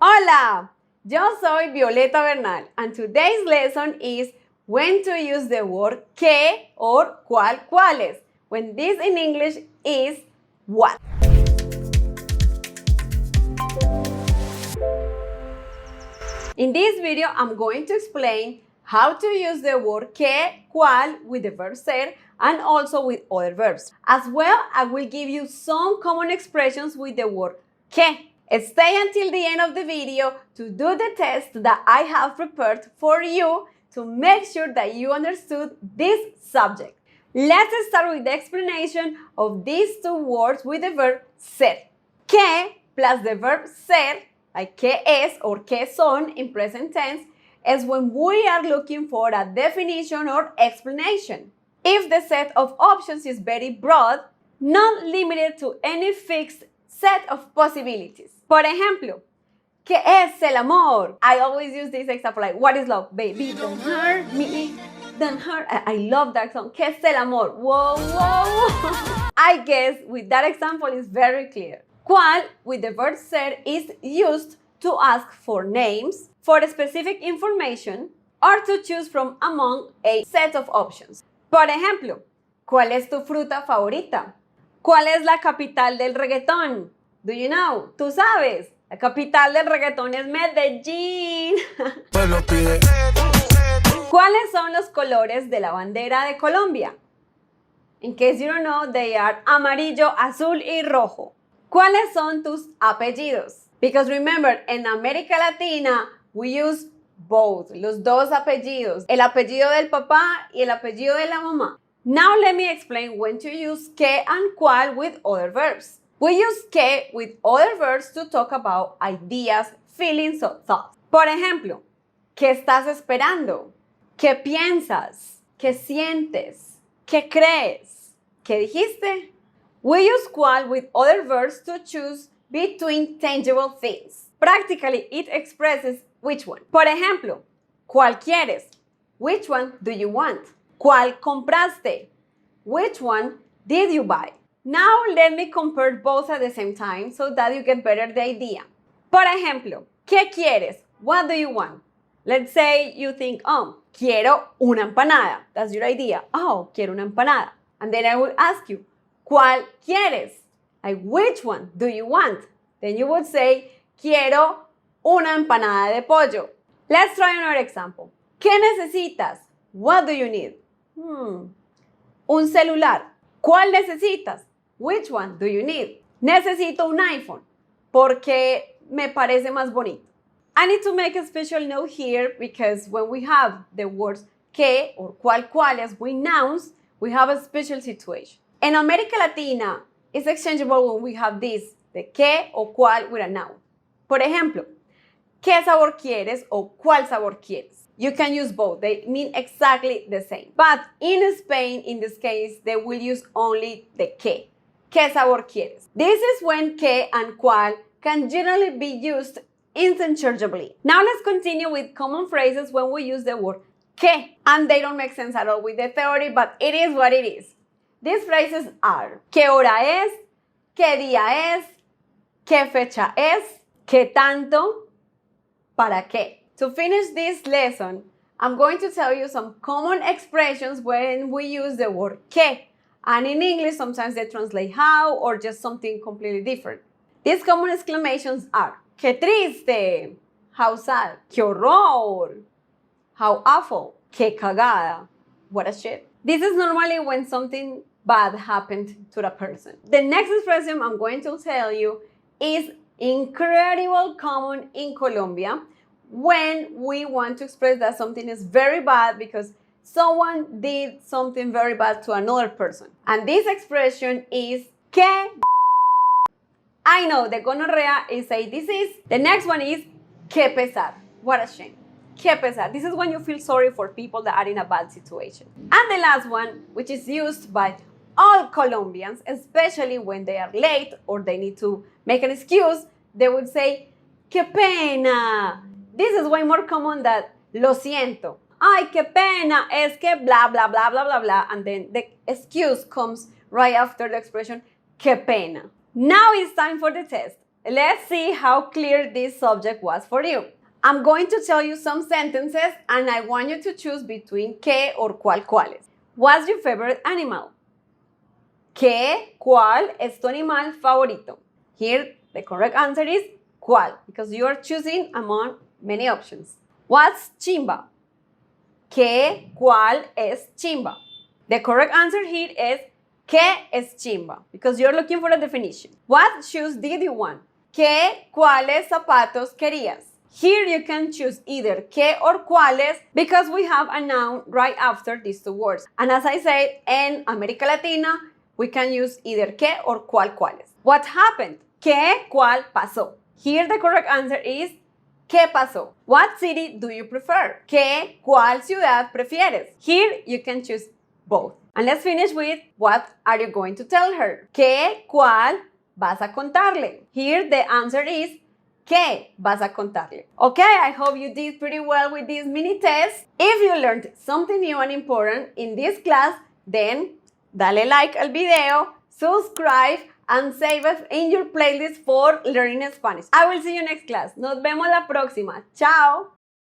Hola, yo soy Violeta Bernal and today's lesson is when to use the word que or cuál, cuáles, when this in English is what. In this video, I'm going to explain how to use the word que, cuál with the verb ser and also with other verbs. As well, I will give you some common expressions with the word que. Stay until the end of the video to do the test that I have prepared for you to make sure that you understood this subject. Let's start with the explanation of these two words with the verb ser. Que plus the verb ser, like que es or que son in present tense, is when we are looking for a definition or explanation. If the set of options is very broad, not limited to any fixed set of possibilities. Por ejemplo, ¿qué es el amor? I always use this example like, what is love? Baby, don't hurt me, don't hurt. I love that song. ¿Qué es el amor? Whoa, whoa. I guess with that example is very clear. Cuál with the verb ser is used to ask for names, for specific information, or to choose from among a set of options. Por ejemplo, ¿cuál es tu fruta favorita? ¿Cuál es la capital del reggaetón? Do you know? ¿Tú sabes? La capital del reggaetón es Medellín. ¿Cuáles son los colores de la bandera de Colombia? In case you don't know, they are amarillo, azul y rojo. ¿Cuáles son tus apellidos? Because remember, en América Latina, we use both, los dos apellidos, el apellido del papá y el apellido de la mamá. Now let me explain when to use que and cuál with other verbs. We use que with other verbs to talk about ideas, feelings, or thoughts. Por ejemplo, ¿qué estás esperando? ¿Qué piensas? ¿Qué sientes? ¿Qué crees? ¿Qué dijiste? We use cuál with other verbs to choose between tangible things. Practically, it expresses which one. Por ejemplo, ¿cuál quieres? Which one do you want? ¿Cuál compraste? Which one did you buy? Now let me compare both at the same time so that you get better the idea. Por ejemplo, ¿qué quieres? What do you want? Let's say you think, oh, quiero una empanada. That's your idea. Oh, quiero una empanada. And then I will ask you, ¿cuál quieres? Like, which one do you want? Then you would say, quiero una empanada de pollo. Let's try another example. ¿Qué necesitas? What do you need? Un celular. ¿Cuál necesitas? Which one do you need? Necesito un iPhone porque me parece más bonito. I need to make a special note here because when we have the words que or cuál, cuáles with nouns, we have a special situation. In América Latina, it's exchangeable when we have this, the que o cuál with a noun. Por ejemplo, ¿qué sabor quieres o cuál sabor quieres? You can use both. They mean exactly the same. But in Spain, in this case, they will use only the que. ¿Qué sabor quieres? This is when que and cuál can generally be used interchangeably. Now let's continue with common phrases when we use the word que. And they don't make sense at all with the theory, but it is what it is. These phrases are ¿qué hora es? ¿Qué día es? ¿Qué fecha es? ¿Qué tanto? ¿Para qué? To finish this lesson, I'm going to tell you some common expressions when we use the word que. And in English, sometimes they translate how or just something completely different. These common exclamations are qué triste, how sad, qué horror, how awful, qué cagada, what a shit. This is normally when something bad happened to the person. The next expression I'm going to tell you is incredibly common in Colombia when we want to express that something is very bad because someone did something very bad to another person. And this expression is que. I know the gonorrhea is a disease. The next one is que pesar. What a shame. Que pesar. This is when you feel sorry for people that are in a bad situation. And the last one, which is used by all Colombians, especially when they are late or they need to make an excuse, they would say, que pena. This is way more common than lo siento. Ay, qué pena, es que blah, blah, blah, blah, blah, blah. And then the excuse comes right after the expression, que pena. Now it's time for the test. let's see how clear this subject was for you. I'm going to tell you some sentences and I want you to choose between qué or cuáles. What's your favorite animal? ¿Qué, cuál es tu animal favorito? Here, the correct answer is cuál, because you are choosing among many options. What's chimba? ¿Qué, cuál es chimba? The correct answer here is ¿qué es chimba? Because you're looking for a definition. What shoes did you want? ¿Qué, cuáles zapatos querías? Here you can choose either ¿qué or cuáles because we have a noun right after these two words. And as I said, in America Latina, we can use either ¿qué or cuáles. What happened? ¿Qué, cuál pasó? Here the correct answer is ¿qué pasó? What city do you prefer? ¿Qué, cuál ciudad prefieres? Here you can choose both. And let's finish with what are you going to tell her? ¿Qué, cuál vas a contarle? Here the answer is ¿qué vas a contarle? Okay, I hope you did pretty well with this mini test. If you learned something new and important in this class, then dale like al video, subscribe, and save it in your playlist for learning Spanish. I will see you next class. Nos vemos la próxima. Chao.